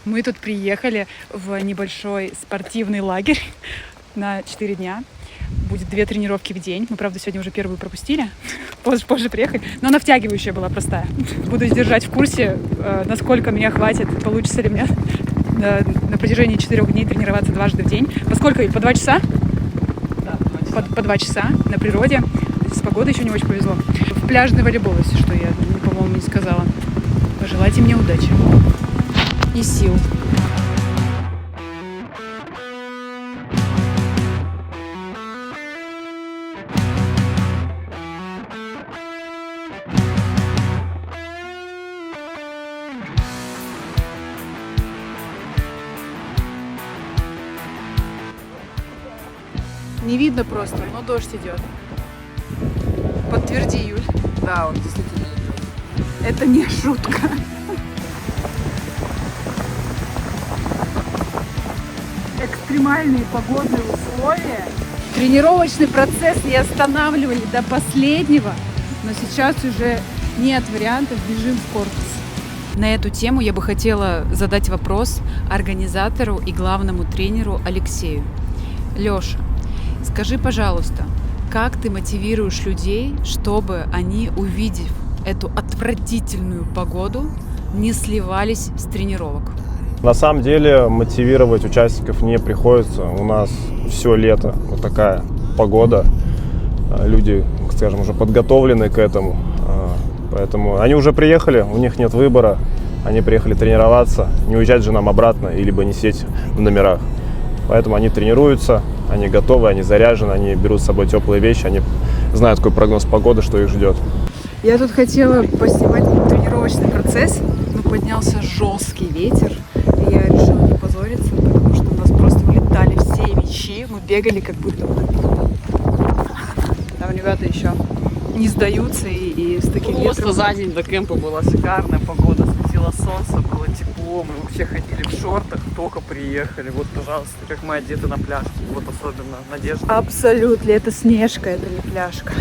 Мы тут приехали в небольшой спортивный лагерь на 4 дня. Будет 2 тренировки в день. Мы, правда, сегодня уже первую пропустили. Позже приехали. Но она втягивающая была, простая. Буду держать в курсе, насколько меня хватит, получится ли мне на протяжении 4 дней тренироваться дважды в день. Поскольку по 2 часа? Да, 2 часа. По 2 часа на природе. С погодой еще не очень повезло. В пляжный волейбол, если что, я, по-моему, не сказала. Пожелайте мне удачи и сил. Не видно просто, но дождь идет. Подтверди, Юль. Да, он действительно идет. Это не шутка. Экстремальные погодные условия. Тренировочный процесс не останавливали до последнего, но сейчас уже нет вариантов, бежим в корпус. На эту тему я бы хотела задать вопрос организатору и главному тренеру Алексею. Лёша, скажи, пожалуйста, как ты мотивируешь людей, чтобы они, увидев эту отвратительную погоду, не сливались с тренировок? На самом деле мотивировать участников не приходится. У нас все лето вот такая погода. Люди, скажем, уже подготовлены к этому. Поэтому они уже приехали, у них нет выбора. Они приехали тренироваться. Не уезжать же нам обратно, и либо не сидеть в номерах. Поэтому они тренируются, они готовы, они заряжены, они берут с собой теплые вещи, они знают, какой прогноз погоды, что их ждет. Я тут хотела поснимать тренировочный процесс, но поднялся жесткий ветер, и я решила не позориться, потому что у нас просто улетали все мячи, мы бегали как будто там ребята еще не сдаются и с таким Просто ветром. за день до кемпа была шикарная погода, светило солнце, было тепло, мы вообще ходили в шортах, только приехали. Вот, пожалуйста, как мы одеты на пляж, вот особенно Надежда. Абсолютно, это снежка, это не пляжка.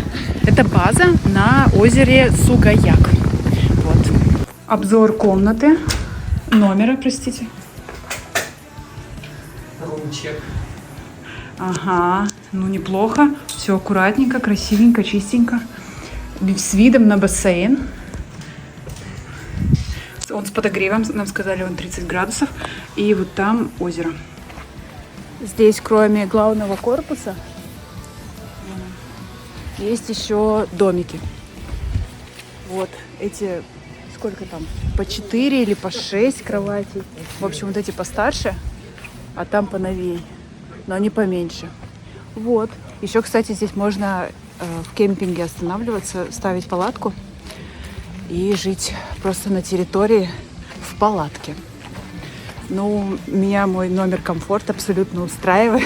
Это база на озере Сугаяк. Вот. Обзор комнаты, номера, простите. Румчек. Ага, ну неплохо. Все аккуратненько, красивенько, чистенько. С видом на бассейн. Он с подогревом, нам сказали, он 30 градусов. И вот там озеро. Здесь, кроме главного корпуса, есть еще домики. Вот эти, сколько там, по 4 или по 6 кроватей. В общем, вот эти постарше, а там поновей. Но они поменьше. Вот. Еще, кстати, здесь можно в кемпинге останавливаться, ставить палатку и жить просто на территории в палатке. Ну, меня мой номер комфорт абсолютно устраивает.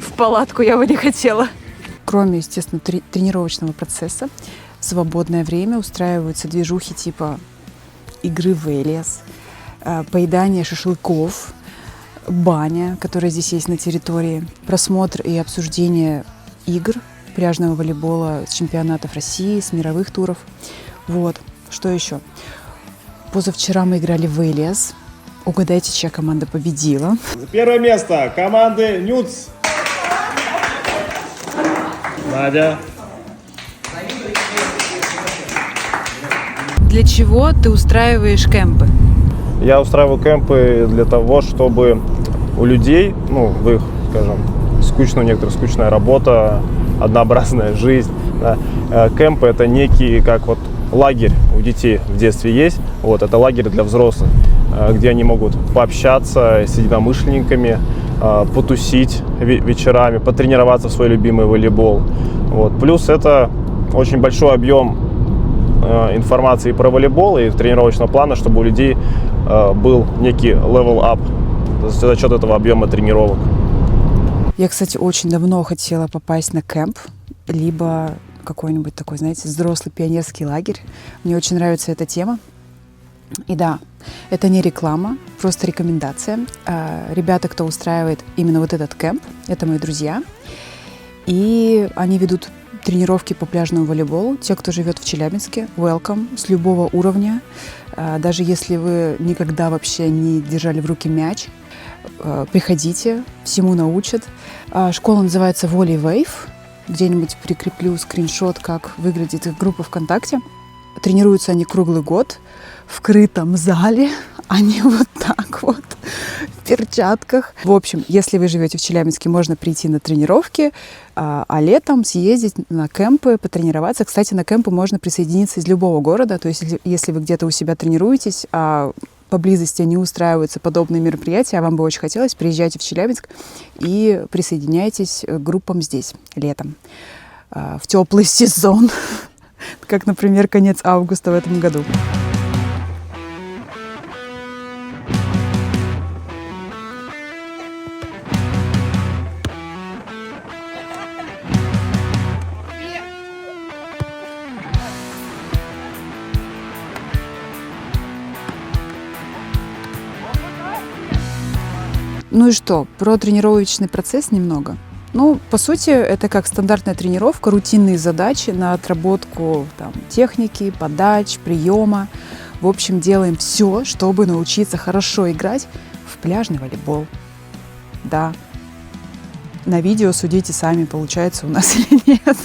В палатку я бы не хотела. Кроме, естественно, тренировочного процесса, в свободное время устраиваются движухи типа игры в Элиас, поедание шашлыков, баня, которая здесь есть на территории, просмотр и обсуждение игр пляжного волейбола с чемпионатов России, с мировых туров. Вот. Что еще? Позавчера мы играли в Элиас. Угадайте, чья команда победила. Первое место команды Нюц. Надя. Для чего ты устраиваешь кемпы? Я устраиваю кемпы для того, чтобы у людей, ну, в их, скажем, у некоторых скучная работа, однообразная жизнь. Да. Кемпы — это некий, как вот лагерь у детей в детстве есть. Вот, это лагерь для взрослых, где они могут пообщаться с единомышленниками, потусить вечерами, потренироваться в свой любимый волейбол. Вот. Плюс это очень большой объем информации про волейбол и тренировочного плана, чтобы у людей был некий level up за счет этого объема тренировок. Я, кстати, очень давно хотела попасть на кемп, либо какой-нибудь такой, знаете, взрослый пионерский лагерь. Мне очень нравится эта тема. И да, это не реклама, просто рекомендация. Ребята, кто устраивает именно вот этот кемп, это мои друзья. И они ведут тренировки по пляжному волейболу. Те, кто живет в Челябинске, welcome, с любого уровня. Даже если вы никогда вообще не держали в руки мяч, приходите, всему научат. Школа называется Volley Wave. Где-нибудь прикреплю скриншот, как выглядит их группа ВКонтакте. Тренируются они круглый год в крытом зале, а не вот так вот, в перчатках. В общем, если вы живете в Челябинске, можно прийти на тренировки, а летом съездить на кемпы, потренироваться. Кстати, на кемпы можно присоединиться из любого города. То есть, если вы где-то у себя тренируетесь, а поблизости не устраиваются подобные мероприятия, а вам бы очень хотелось, приезжайте в Челябинск и присоединяйтесь к группам здесь летом, в теплый сезон, как, например, конец августа в этом году. Ну и что, про тренировочный процесс немного. Ну, по сути, это как стандартная тренировка, рутинные задачи на отработку там, техники, подач, приема. В общем, делаем все, чтобы научиться хорошо играть в пляжный волейбол. Да. На видео судите сами, получается у нас или нет.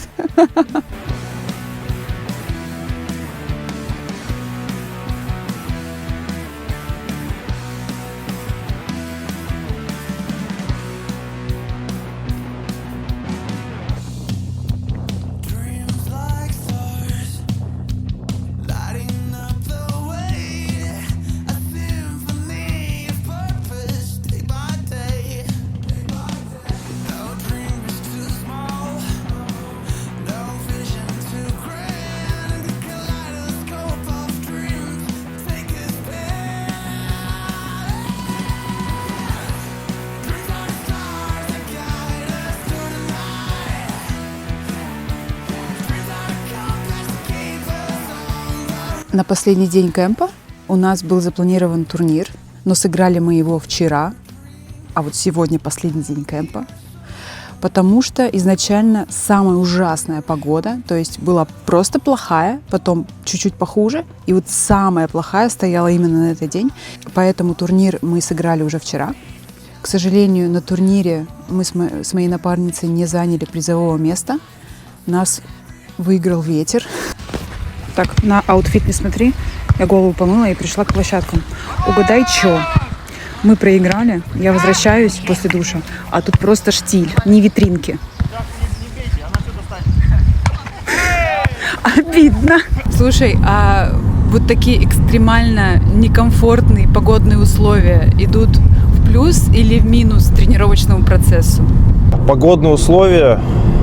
На последний день кемпа у нас был запланирован турнир, но сыграли мы его вчера, а вот сегодня последний день кемпа, потому что изначально самая ужасная погода, то есть была просто плохая, потом чуть-чуть похуже, и вот самая плохая стояла именно на этот день, поэтому турнир мы сыграли уже вчера. К сожалению, на турнире мы с моей напарницей не заняли призового места, нас выиграл ветер. Так, на аутфит не смотри. Я голову помыла и пришла к площадкам. Угадай, что? Мы проиграли. Я возвращаюсь после душа. А тут просто штиль, не витринки. Обидно. Слушай, а вот такие экстремально некомфортные погодные условия идут в плюс или в минус тренировочному процессу? Погодные условия,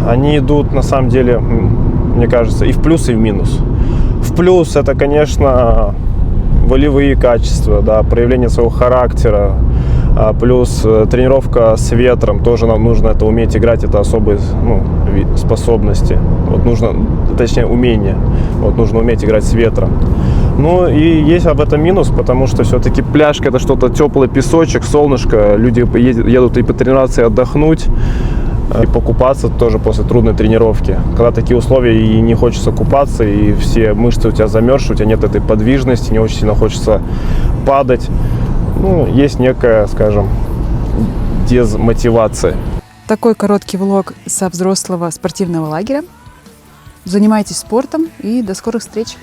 они идут, на самом деле, мне кажется, и в плюс, и в минус. В плюс это, конечно, волевые качества, да, проявление своего характера, плюс тренировка с ветром, тоже нам нужно это уметь играть, это особые способности, вот нужно, точнее, умение, вот нужно уметь играть с ветром. Ну и есть об этом минус, потому что все-таки пляжка это что-то теплый песочек, солнышко, люди едут и потренироваться, и отдохнуть, и покупаться тоже после трудной тренировки. Когда такие условия и не хочется купаться, и все мышцы у тебя замерзшие, у тебя нет этой подвижности, не очень сильно хочется падать. Ну, есть некая, скажем, дезмотивация. Такой короткий влог со взрослого спортивного лагеря. Занимайтесь спортом и до скорых встреч!